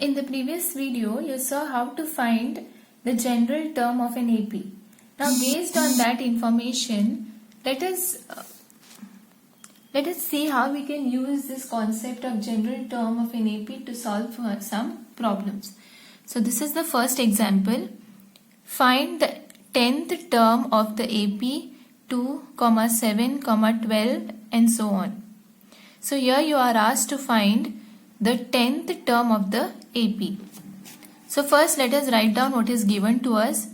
In the previous video, you saw how to find the general term of an AP. Now, based on that information, let us see how we can use this concept of general term of an AP to solve some problems. So, this is the first example. Find the 10th term of the AP 2, 7, 12 and so on. So, here you are asked to find the 10th term of the AP. So first let us write down what is given to us.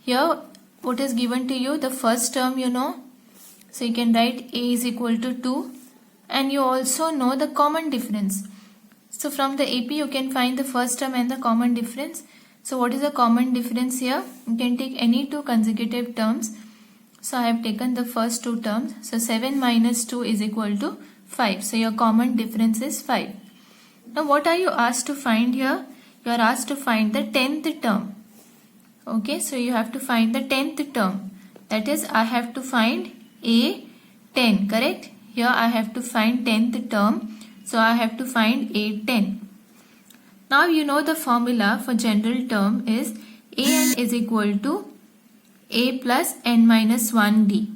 Here what is given to you, the first term you know. So you can write A is equal to 2 and you also know the common difference. So from the AP you can find the first term and the common difference. So what is the common difference here? You can take any two consecutive terms. So I have taken the first two terms. So 7 minus 2 is equal to 5. So your common difference is 5. Now what are you asked to find here? You are asked to find the 10th term. Okay, so you have to find the 10th term. That is, I have to find A10, correct? Here I have to find 10th term. So I have to find A10. Now you know the formula for general term is An is equal to A plus n minus 1d.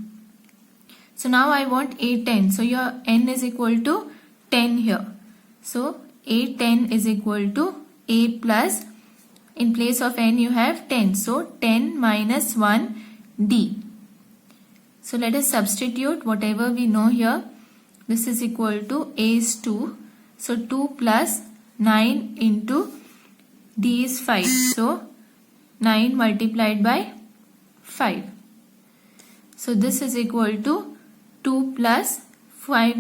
So now I want A10. So your n is equal to 10 here. So A10 is equal to A plus, in place of n you have 10. So 10 minus 1 d. So let us substitute whatever we know here. This is equal to A is 2. So 2 plus 9 into d is 5. So 9 multiplied by 5. So this is equal to 2 plus 5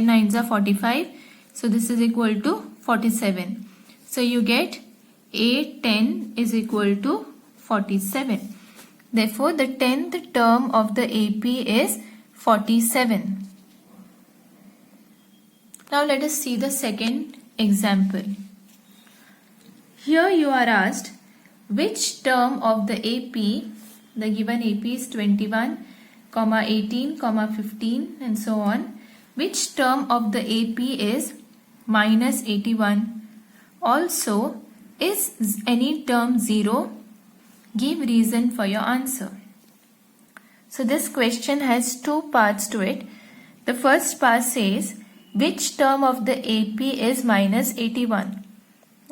nines are 45. So this is equal to 47. So you get A10 is equal to 47. Therefore, the 10th term of the AP is 47. Now let us see the second example. Here you are asked which term of the AP, the given AP is 21, 18, 15 and so on. Which term of the AP is minus 81? Also, is any term 0? Give reason for your answer. So this question has two parts to it. The first part says, which term of the AP is minus 81?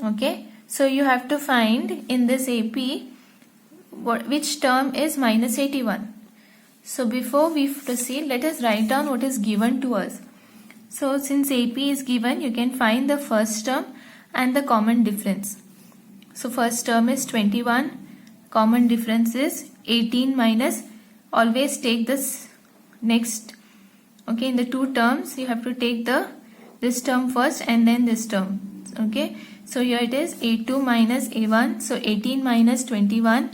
Okay, so you have to find in this AP which term is minus 81. So before we proceed, let us write down what is given to us. So since AP is given, you can find the first term and the common difference. So first term is 21, common difference is 18 minus, always take this next, okay, in the two terms you have to take this term first and then this term, okay. So here it is A2 minus A1, so 18 minus 21,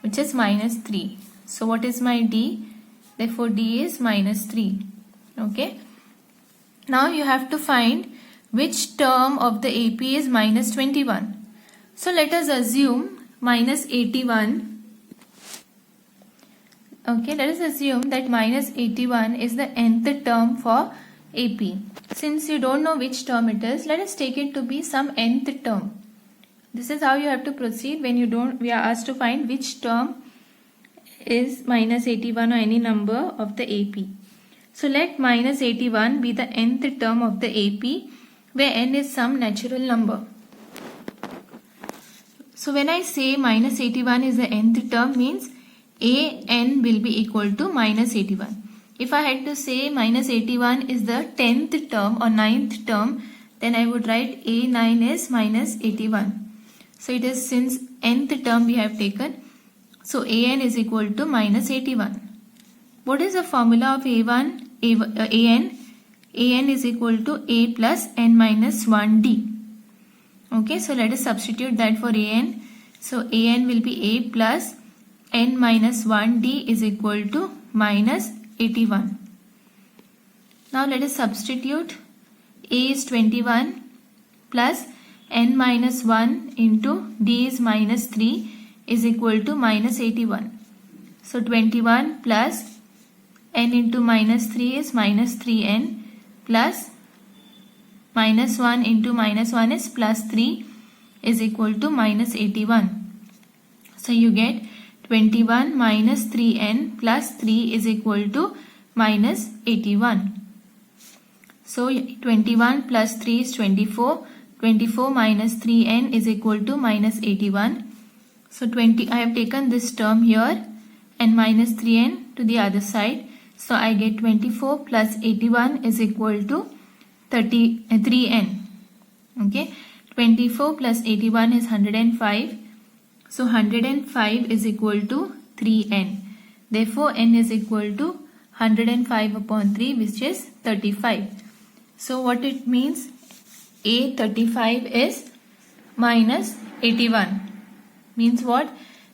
which is minus 3. So what is my D? Therefore D is minus 3, okay. Now you have to find which term of the AP is minus 21. So let us assume minus 81. Okay, let us assume that minus 81 is the nth term for AP. Since you don't know which term it is, let us take it to be some nth term. This is how you have to proceed when we are asked to find which term is minus 81 or any number of the AP. So let minus 81 be the nth term of the AP, where n is some natural number. So when I say minus 81 is the nth term, means an will be equal to minus 81. If I had to say minus 81 is the 10th term or 9th term, then I would write A9 is minus 81. So it is since nth term we have taken. So an is equal to minus 81. What is the formula of an? An is equal to A plus n minus 1d. Okay, so let us substitute that for an. So an will be A plus n minus 1d is equal to minus 81. Now let us substitute. A is 21 plus n minus 1 into d is minus 3 is equal to minus 81. So 21 plus n into minus 3 is minus 3n plus minus 1 into minus 1 is plus 3 is equal to minus 81. So you get 21 minus 3n plus 3 is equal to minus 81. So 21 plus 3 is 24. 24 minus 3n is equal to minus 81. So I have taken this term here and minus 3n to the other side. So I get 24 plus 81 is equal to 3n. Okay, 24 plus 81 is 105. So 105 is equal to 3n. Therefore n is equal to 105 upon 3, which is 35. So what it means? A35 is minus 81. Means what?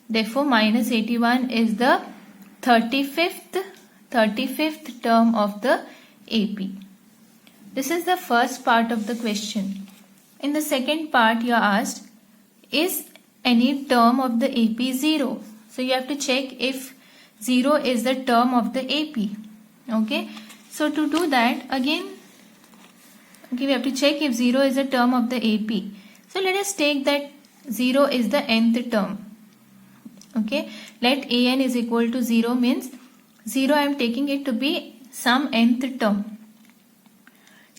Therefore minus 81 is the 35th term of the AP. This is the first part of the question. In the second part you are asked, is any term of the AP 0? So you have to check if 0 is the term of the AP. Okay. So to do that, again, we have to check if 0 is a term of the AP. So let us take that 0 is the nth term. Okay, let an is equal to 0 means 0 I am taking it to be some nth term.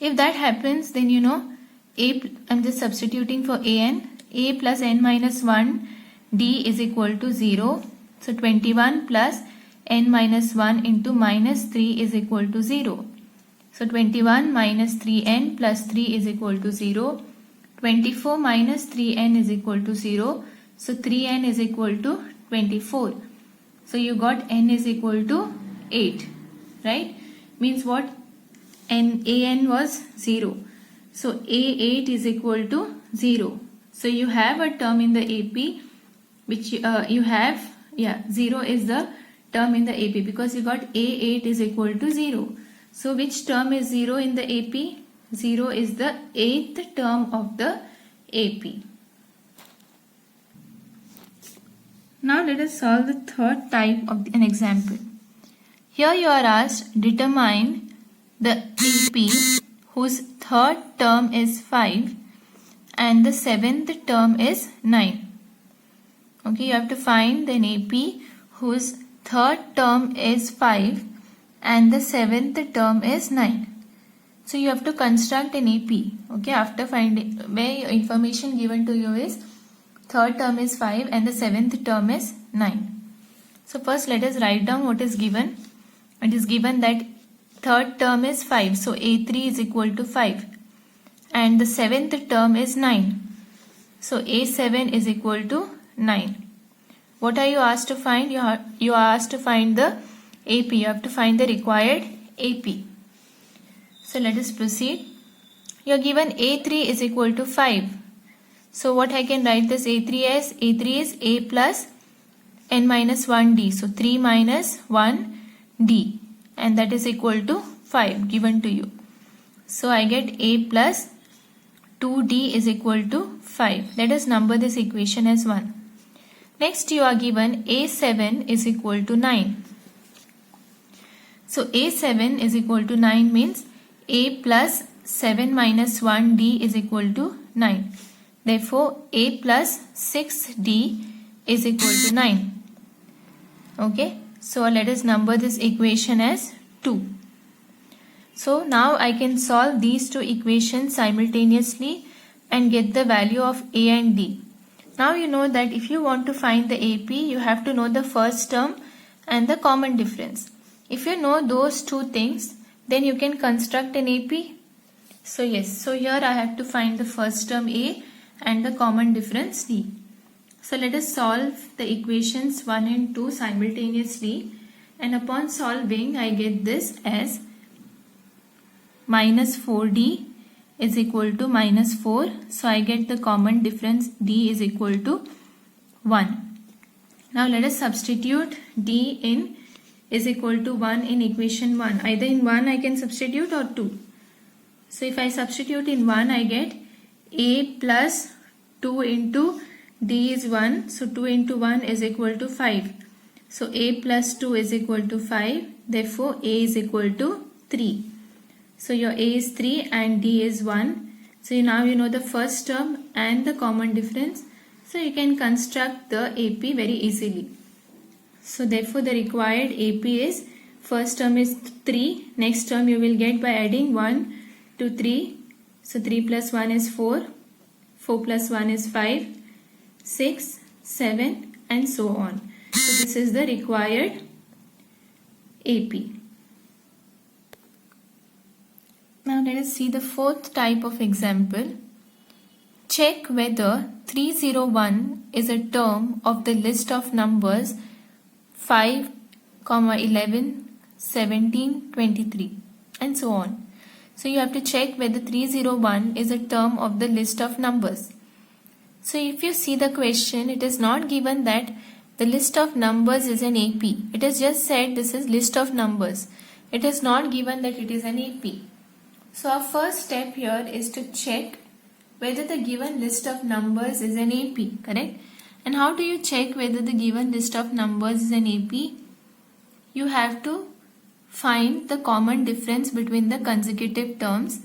If that happens, then you know I am just substituting for an. A plus n minus 1 d is equal to 0. So 21 plus n minus 1 into minus 3 is equal to 0. So 21 minus 3n plus 3 is equal to 0. 24 minus 3n is equal to 0. So 3n is equal to 24. So you got n is equal to 8. Right? Means what? an was 0. So a8 is equal to 0. So you have a term in the AP which you have, 0 is the term in the AP because you got a8 is equal to 0. So which term is 0 in the AP? 0 is the 8th term of the AP. Now let us solve the third type of an example. Here you are asked, determine the AP whose third term is 5 and the 7th term is 9. Okay, you have to find an AP whose third term is 5 and the 7th term is 9. So you have to construct an AP. Okay, after finding where information given to you is third term is 5 and the 7th term is 9. So first let us write down what is given. It is given that third term is 5. So A3 is equal to 5 and the 7th term is 9. So A7 is equal to 9. What are you asked to find? You are asked to find the AP. You have to find the required AP. So let us proceed. You are given A3 is equal to 5. So what I can write this A3 as? A3 is A plus n minus 1d. So 3 minus 1d and that is equal to 5 given to you. So I get A plus 2d is equal to 5. Let us number this equation as 1. Next you are given A7 is equal to 9. So A7 is equal to 9 means A plus 7 minus 1d is equal to 9. Therefore A plus 6d is equal to 9. Okay. So let us number this equation as 2. So now I can solve these two equations simultaneously and get the value of A and D. Now you know that if you want to find the AP, you have to know the first term and the common difference. If you know those two things, then you can construct an AP. So yes, so here I have to find the first term A and the common difference D. So let us solve the equations 1 and 2 simultaneously, and upon solving I get this as minus 4d is equal to minus 4. So I get the common difference d is equal to 1. Now let us substitute d in is equal to 1 in equation 1. Either in 1 I can substitute or 2. So if I substitute in 1 I get a plus 2 into d is 1. So 2 into 1 is equal to 5. So a plus 2 is equal to 5. Therefore a is equal to 3. So your a is 3 and d is 1. So now you know the first term and the common difference. So you can construct the AP very easily. So therefore the required AP is, first term is 3. Next term you will get by adding 1 to 3. So 3 plus 1 is 4. 4 plus 1 is 5. 6, 7 and so on. So this is the required AP. Now let us see the fourth type of example. Check whether 301 is a term of the list of numbers 5, 11, 17, 23 and so on. So you have to check whether 301 is a term of the list of numbers. So if you see the question, it is not given that the list of numbers is an AP. It is just said this is list of numbers. It is not given that it is an AP. So our first step here is to check whether the given list of numbers is an AP, correct? And how do you check whether the given list of numbers is an AP? You have to find the common difference between the consecutive terms,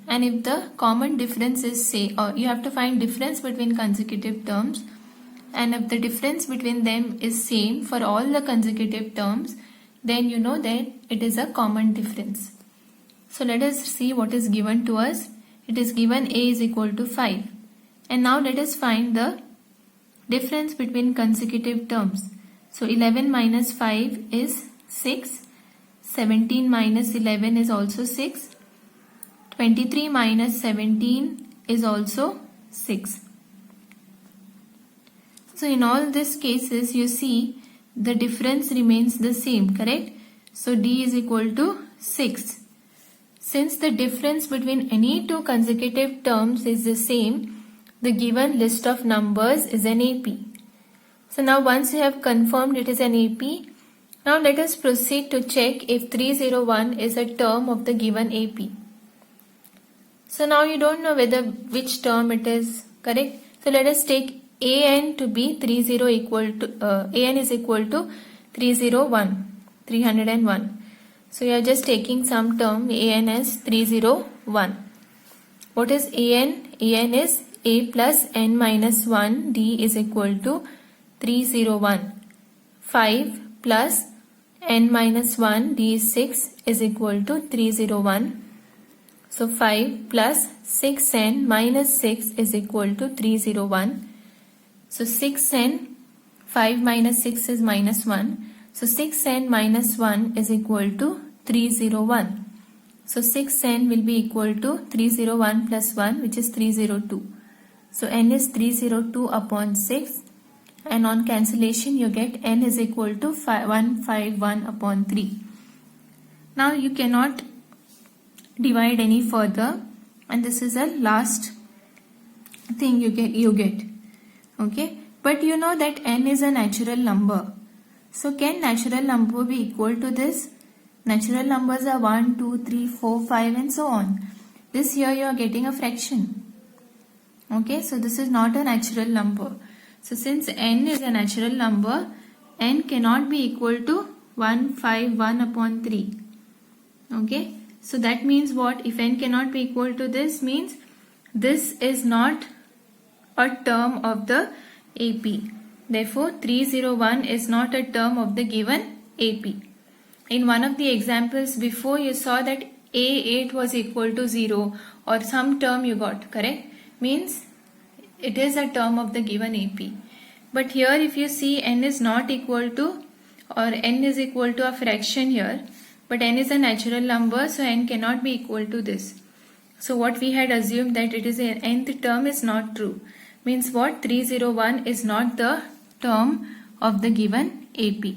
and if the common difference is you have to find difference between consecutive terms, and if the difference between them is same for all the consecutive terms, then you know that it is a common difference. So let us see what is given to us. It is given A is equal to 5. And now let us find the difference between consecutive terms. So 11 minus 5 is 6. 17 minus 11 is also 6. 23 minus 17 is also 6. So in all these cases you see the difference remains the same, correct? So D is equal to 6. Since the difference between any two consecutive terms is the same, the given list of numbers is an AP. So now once you have confirmed it is an AP, now let us proceed to check if 301 is a term of the given AP. So now you don't know whether which term it is, correct? So let us take AN to be AN is equal to 301. So you are just taking some term AN as 301. What is AN? AN is A plus N minus 1 D is equal to 301. 5 plus N minus 1 D is 6 is equal to 301. So 5 plus 6N minus 6 is equal to 301. So 6N, 5 minus 6 is minus 1. So 6N minus 1 is equal to 301. So 6N will be equal to 301 plus 1, which is 302. So N is 302 upon 6. And on cancellation you get N is equal to 151 upon 3. Now you cannot divide any further, and this is the last thing you get. Okay, but you know that N is a natural number. So can natural number be equal to this? Natural numbers are 1, 2, 3, 4, 5 and so on. This here you are getting a fraction. Okay, so this is not a natural number. So since N is a natural number, N cannot be equal to 151 upon 3. Okay, so that means what? If N cannot be equal to this, means this is not a term of the AP. Therefore 301 is not a term of the given AP. In one of the examples before, you saw that A8 was equal to 0 or some term you got, correct? Means it is a term of the given AP. But here if you see N is not equal to, or N is equal to a fraction here, but N is a natural number, so N cannot be equal to this. So what we had assumed that it is an nth term is not true. Means what? 301 is not the term of the given AP.